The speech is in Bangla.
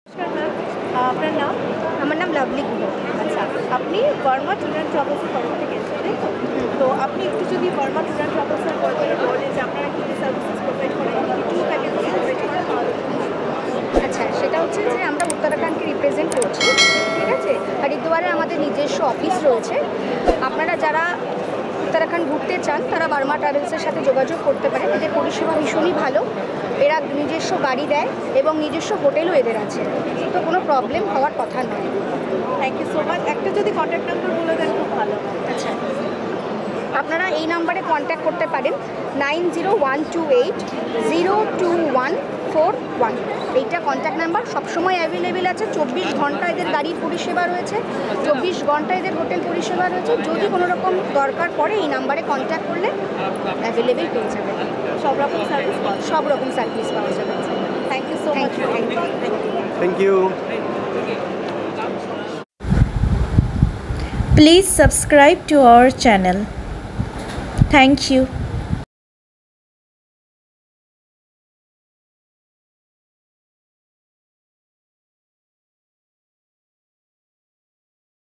নমস্কার ম্যাম, আপনার নাম? আমার নাম লাভলি গুহ। আচ্ছা, আপনি বর্মা ট্যুর অ্যান্ড ট্রাভেলসের তরফ থেকে এসেছেন, তাই তো? তো আপনি একটু যদি বর্মা ট্যুর অ্যান্ড ট্রাভেলসের ব্যাপারে বলেন যে আপনারা কী কী সার্ভিসেস প্রোভাইড করেন, কী কী ট্যুর প্যাকেজ প্রোভাইড করেন, তাহলে আচ্ছা, সেটা হচ্ছে যে আমরা উত্তরাখণ্ডকে রিপ্রেজেন্ট করছি, ঠিক আছে। হরিদ্বারে আমাদের নিজস্ব অফিস রয়েছে। আপনারা যারা উত্তরাখণ্ড ঘুরতে চান তারা বর্মা ট্রাভেলসের সাথে যোগাযোগ করতে পারেন। এদের পরিষেবা ভীষণই ভালো। এরা নিজস্ব গাড়ি দেয় এবং নিজস্ব হোটেলও এদের আছে, তো কোনো প্রবলেম হওয়ার কথা নয়। Thank you so much. একটা যদি কন্ট্যাক্ট নাম্বার বলে দেন খুব ভালো। আচ্ছা, আপনারা এই নাম্বারে কন্ট্যাক্ট করতে পারেন 9012802141। এইটা কন্ট্যাক্ট নাম্বার, সবসময় অ্যাভেলেবেল আছে। 24 ঘন্টা এদের গাড়ির পরিষেবা রয়েছে, 24 ঘন্টা এদের হোটেল পরিষেবা রয়েছে। যদি কোনো রকম দরকার পড়ে এই নাম্বারে কন্ট্যাক্ট করলে অ্যাভেলেবেল পেয়ে যাবে। সব রকম সার্ভিস পাওয়া সব রকম সার্ভিস পাওয়া যাবে। Thank you so much. Thank you. Please subscribe to our channel. Thank you.